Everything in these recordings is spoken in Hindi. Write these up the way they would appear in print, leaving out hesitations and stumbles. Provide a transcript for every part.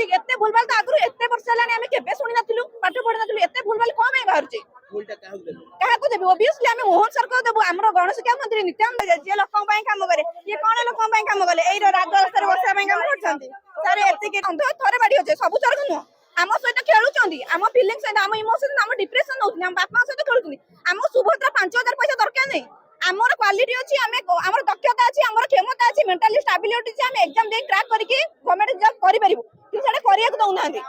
एते भूलभाल तो आगु एते वर्ष हेलानी आमे केबे सुनि नथिलु पाठ पढि नथिलु एते भूलभाल कोन में बाहर छी भूलटा काहाको देबे ओबियसली आमे मोहन सरकार देबो हमरो गणशिक्षा मंत्री नित्यानंद जे लोकन पई काम करे ये कोन लोकन पई काम करे एई राजरास्तार बसा पई काम करछंती सारे एते के अंध थरे बाडी होचे सब चरक नु आम सहित खेलुचंदी आम फीलिंग सहित आम इमोशन आम डिप्रेशन नउथि आम बापा सहित खेलुचंदी आम सुभद्रा 5000 पैसा दरकार नै हमर क्वालिटी अछि आमे हमर दक्षता अछि हमर क्षमता अछि मेंटली स्टेबिलिटी अछि आम एग्जाम दे क्रैक करके गवर्नमेंट जॉब करि परिबो कि सेटा करिया को दउनांदी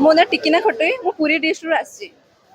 मोना टिकिना खटे मु पूरी डिस्ट्रिक्ट आसी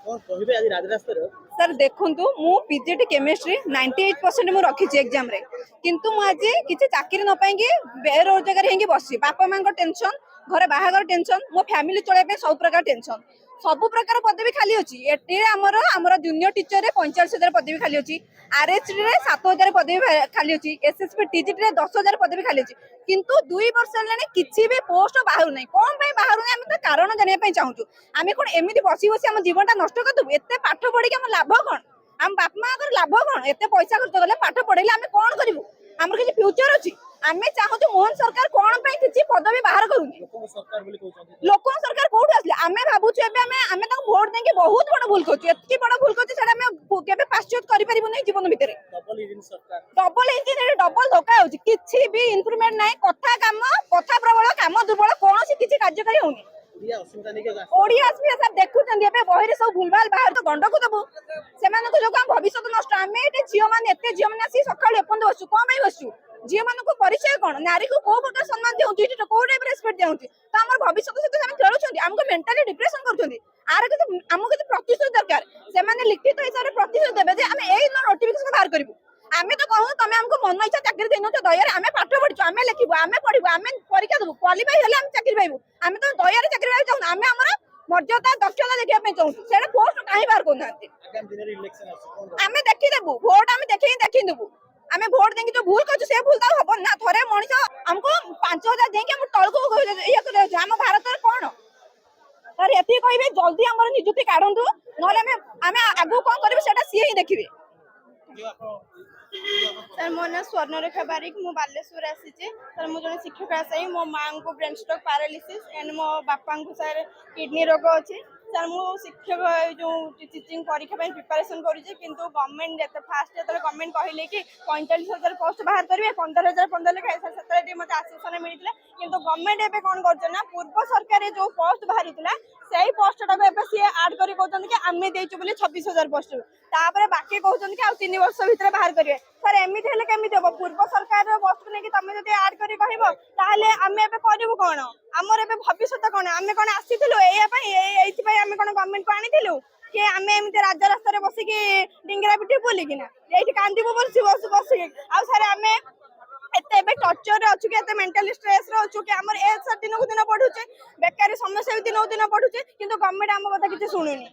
कोन कहिबे आज राजरास्तार सर देखु मु पीजीटी केमिस्ट्री 98% मु रखी एग्जाम रे किंतु मु आज किछि चाकरी न पाई कि बेरोजगार हेंगी बसी बापा मां को टेंशन घरे बाहागर टेंशन मो फैमिली चले पे सब प्रकार टेंशन सब प्रकार पदवी खाली अछि एटे हमर जूनियर टीचर रे 45000 पदवी खाली अछि आरएचडी रे 7000 पदवी खाली अछि एसएसपी टीजीटी रे 10000 पदवी खाली अछि किंतु 2 वर्ष लाने किछि भी पोस्ट बाहर नै कोन पे बाहर नै हम त कारण जानिया पे चाहूछु आमे कोन एमिति बसी बसी हम जीवनटा नष्ट कर दबु एते पाठ पढी के हम लाभ कोन हम बाप मां कर लाभ कोन एते पैसा खर्च करले पाठ पढेले हम कोन करिवु हमर किछि फ्यूचर अछि आमे चाहूछु मोहन सरकार कोन पे किछि पदवी बाहर करूनी लोक सरकार कोठ आसले आमे भाबुछु एबे आमे ताको वोट देके बहुत बड़ भूल करछु एतकी बड़ भूल करछु सेटा आमे केबे पाश्चात्य करि परिबु नै जीवन भितरे डबल इंजिन रे डबल धोका होछि किछि भी इंप्रूवमेंट नै कथा प्रबल काम दुर्बल कोनोसी किछि कार्यकारी होउनी ओडिया असबी सब देखुचंदी एबे बहिरे सब भूलभाल बाहर तो गंड को देबो सेमान को जोका भविष्य नष्ट आमे एते जियो माने एते जियो माने आसी सकाळ एपन बसु कोन भाई बसु झी मान को परिचय कौन नारी को को प्रकार सम्मान देउची को टाइप रेस्पेक्ट देउची तो हमर भविष्य सहित हम खेलुछंदी हमको मेंटली डिप्रेशन करछंदी आर के हमको प्रतिशत दरकार से माने लिखित हिसाब रे प्रतिशत देबे जे हम एई नोटिफिकेशन बाहर करबू आमे तो कहू तमे हमको मन इच्छा चाकरी देनो तो दया रे आमे पाठ पढिछु आमे लिखिबू आमे पढिबू आमे परीक्षा देबू क्वालिफाई हेले हम चाकरी पाइबू आमे तो दया रे चाकरी पाइ चाहू आमे हमर मर्यादा दक्षता देखिया पे चाहू सेटा पोस्ट काहे बाहर कोनांती आगामी दिन रे इलेक्शन आसी आमे देखि देबू वोट आमे देखि देबू आमे वोट देंगे जो भूल करछु से भूल तो हबो ना थरे मनिष हमको 5000 देंगे हम तळको ये करे हम भारत रे कोन सर एती कहबे जल्दी हमर निजुक्ति काढंतु नले आमे आगु कोन करबे सेटा सिए ही देखिबे सर मो ना स्वर्णरेखा बारिक मु बालेश्वर आसी छे सर मु जने शिक्षक आसाई मो मां को ब्रेन स्ट्रोक पैरालिसिस एंड मो बापा को सर किडनी रोग अछि सर मु शिक्षक जो टीचिंग परीक्षा पे प्रिपरेशन करू छी किंतु गवर्नमेंट जते फास्ट जते गवर्नमेंट कहिले कि 45000 पोस्ट बाहर करबे 15000 15 लेखा सतरे मते आश्वासन मिलितला किंतु गवर्नमेंट एबे कोन करछ ना पूर्व सरकार जो पोस्ट बाहरितला सेही पोस्ट टा एबे सी ऐड करी कहउछन कि आमे देइछु बोली 26000 पोस्ट तापरे बाकी कहउछन कि आ 3 वर्ष भीतर बाहर करिवे सर एमिति हेले केमिति हो पूर्व सरकार रो पोस्ट नै कि तमे जदि ऐड करी कहबो ताहले आमे एबे करिवु कोन हमर एबे भविष्य कोन आमे कोन आसीथिलु एया पई एइति पई आमे कोन गवर्नमेंट को आनिथिलु कि आमे एमिति राजा रास्ता रे बसी कि डिंगरा पिटी बोली कि ना एइति कांदिबो बसी आ सर आमे एते बे टॉर्चर रे अछु के एते मेंटल स्ट्रेस रे अछु के हमर एज सर दिन को दिन बढ़ुचे बेकारी समस्या भी दिन को दिन बढ़ुचे किंतु गवर्नमेंट हम कथा किछ सुनुनी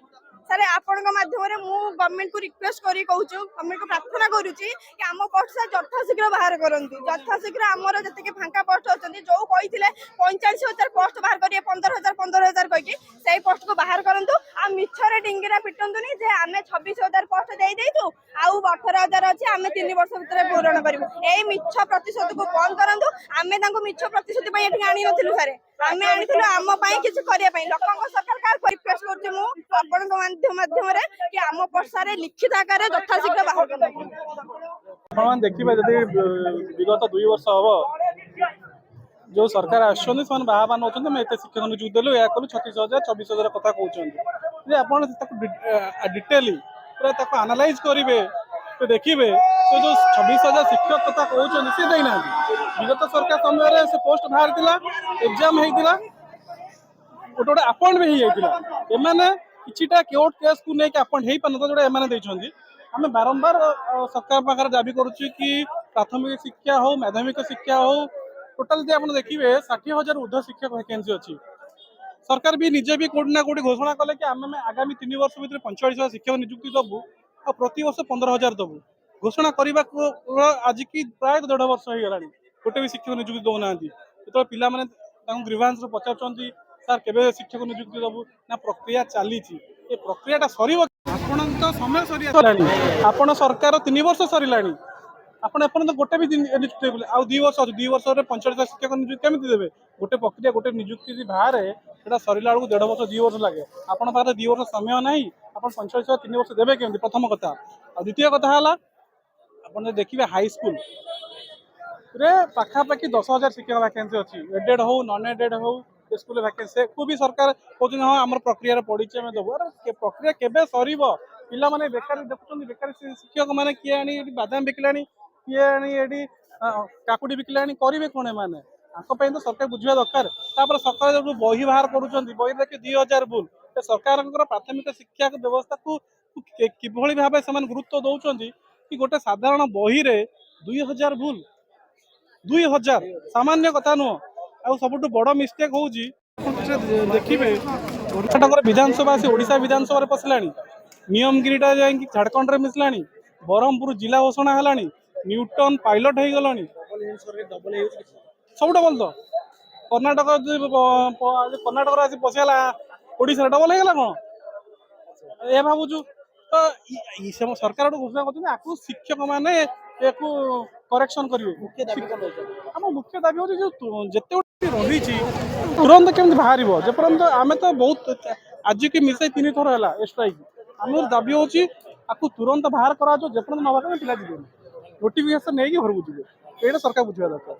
सर आपण माध्यम रे मु गवर्नमेंट को रिक्वेस्ट करी कहूछु गवर्नमेंट को प्रार्थना करूची कि हम पोस्ट से यथा शीघ्र बाहर करंती यथा शीघ्र हमर जते के फांका पोस्ट होचंती जो कहिथिले 45000 पोस्ट बाहर करिए 15000 कहि कि सेही पोस्ट को बाहर करंतु आ मिछरे डिंगरा पिटंतुनी जे हमें 26000 पोस्ट देई देइतु आउ 18000 अछि हमें 3 वर्ष भीतर पूर्ण करिवु एई मिछ प्रतिशत को बंद करंतु हमें तांको मिछ प्रतिशत पई एठी आनी नथिलु सर हमें आनिथिलु हम पई किछ करिया पई लोकन सरकार का रिक्वेस्ट करछु मु आपण माध्यम रे कि हम पोस्ट रे लिखित आकार यथा शीघ्र बाहर करंतु आपण देखिबे जदि विगत 2 वर्ष हबो जो सरकार आछन सन बाहा नौछन मैं एते शिक्षक नियुक्ति देलु या कलु 36000 24000 कथा कहउछन जे आपण डिटेली पूरा ताको एनालाइज करिवे तो देखिए तो जो 26000 शिक्षक कथा कहउछन से देना विगत सरकार समय से पोस्ट बाहर थिला एग्जाम हेतिला गोटे अपॉइंट भी हेतिला एमाने किछिटा कोर्ट केस को नहीं अपॉइंट हेई पन जोडा एमाने दैछंदी हमें बारंबार सरकार पाखर दाबी करूची कि प्राथमिक शिक्षा हो माध्यमिक शिक्षा हो टोटाल जे आपण देखिबे 60000 ऊर्ध्व शिक्षक वैकेंसी अछि सरकार भी निजे भी कोड ना कोड घोषणा कले कि आमे आगामी 3 वर्ष भीतर 45000 शिक्षक नियुक्ति दबु और प्रति वर्ष 15000 दबु घोषणा करबा को आज की प्राय 1.5 वर्ष हो गलानी गोटे भी शिक्षक नियुक्ति दउना तो पिला माने तांको ग्रीवांस पचारचंती सर केबे शिक्षक नियुक्ति दबु ना प्रक्रिया चली ए प्रक्रियाटा सरीब आपण तो समय सरी आपण सरकार 3 वर्ष सरीलानी ଆପଣ ଏପର୍ଯ୍ୟନ୍ତ ଗୋଟେ ବି ନିଯୁକ୍ତି ଦେଲେ ଆଉ 2 ବର୍ଷ ଅଛି 2 ବର୍ଷରେ 45 ଶିକ୍ଷକ ନିଯୁକ୍ତି କେମିତି ଦେବେ? ଗୋଟେ ପ୍ରକ୍ରିୟା ଗୋଟେ ନିଯୁକ୍ତି ଯଦି ବାହାରେ ସେଟା ସରିଲା ବେଳକୁ 1.5 ବର୍ଷ 2 ବର୍ଷ ଲାଗେ। ଆପଣଙ୍କ ପାଖରେ 2 ବର୍ଷ ସମୟ ନାହିଁ, ଆପଣ 45 3 ବର୍ଷ ଦେବେ କେମିତି? ପ୍ରଥମ କଥା। ଆଉ ଦ୍ୱିତୀୟ କଥା ହେଲା ଆପଣ ଯଦି ଦେଖିବେ ହାଇସ୍କୁଲ ରେ ପାଖାପାଖି 10,000 ଶିକ୍ଷକ ଭ୍ୟାକେନ୍ସି ଅଛି। ଏଡେଡ୍ ହଉ ନନ୍ ଏଡେଡ୍ ହଉ ସ୍କୁଲ ଭ୍ୟାକେନ୍ସି କୁ ବି ସରକାର କହୁଛନ୍ତି ହଁ ଆମର ପ୍ରକ୍ରିୟାରେ ପଡିଛି ଆମେ ଦେବୁ। ଆରେ ପ୍ରକ୍ରିୟା କେବେ ସରିବ? ପିଲାମାନେ ବେକାରୀ ଦେଖୁଛନ୍ତି, ବେକାରୀ ଶିକ୍ଷକ ମାନେ କିଏ ଆଣି ଏଠି ବାଦାମ ବିକିଲାଣି, କିଏ ଆଣି ଏଠି କାକୁଡି ବିକିଲାଣି, କରିବେ କଣ ଏମାନେ? ତାଙ୍କ ପାଇଁ ତ ସରକାର ବୁଝିବା ଦରକାର। ତାପରେ ସରକାର ଯୋଉ ବହି ବାହାର କରୁଛନ୍ତି, ବହି ଦେଖି 2,000 ଭୁଲ। ସରକାରଙ୍କର ପ୍ରାଥମିକ ଶିକ୍ଷା ବ୍ୟବସ୍ଥାକୁ କିଭଳି ଭାବେ ସେମାନେ ଗୁରୁତ୍ୱ ଦଉଛନ୍ତି କି ଗୋଟେ ସାଧାରଣ ବହିରେ 2,000 ଭୁଲ। 2,000 ସାମାନ୍ୟ କଥା ନୁହଁ। ଆଉ ସବୁଠୁ ବଡ ମିଷ୍ଟେକ୍ ହଉଛି ଦେଖିବେ କର୍ଣ୍ଣାଟକର ବିଧାନସଭା ଆସି ଓଡ଼ିଶା ବିଧାନସଭାରେ ପଶିଲାଣି, ନିୟମଗିରିଟା ଯାଇକି ଝାଡ଼ଖଣ୍ଡରେ ମିଶିଲାଣି, ବ୍ରହ୍ମପୁର ଜିଲ୍ଲା ଘୋଷଣା ହେଲାଣି, ନ୍ୟୁଟନ ପାଇଲଟ ହେଇଗଲାଣି। ଡବଲ ହେଇଯାଉଛି କିଛି। ସବୁ ଡବଲ ତ କର୍ଣ୍ଣାଟକ କର୍ଣ୍ଣାଟକରେ ଆସି ପଶିଗଲା ଓଡ଼ିଶାରେ ଡବଲ ହେଇଗଲା କଣ? ଏ ଭାବୁଛୁ ତ ସରକାର ଗୋଟେ ଘୋଷଣା କରୁଛନ୍ତି ଆକୁ ଶିକ୍ଷକ ମାନେ ଏକୁ କରେକ୍ସନ କରିବେ। ମୁଖ୍ୟ ଦାବି କଣ ରହୁଛି? ଆମ ମୁଖ୍ୟ ଦାବି ହଉଛି ଯୋଉ ଯେତେ ଗୋଟେ ରହିଛି ତୁରନ୍ତ କେମିତି ବାହାରିବ। ଯେପର୍ଯ୍ୟନ୍ତ ଆମେ ତ ବହୁତ ଆଜିକି ମିଶାଇ 3 ଥର ହେଲା ଏ ଷ୍ଟ୍ରାଇକ୍, ଆମର ଦାବି ହଉଛି ଆକୁ ତୁରନ୍ତ ବାହାର କରାଯିବ। ଯେପର୍ଯ୍ୟନ୍ତ ନ ବାହାର ପିଲା ଯିବେନି, ନୋଟିଫିକେସନ ନେଇକି ଘରକୁ ଯିବେ। ଏଇଟା ସରକାର ବୁଝିବା ଦରକାର।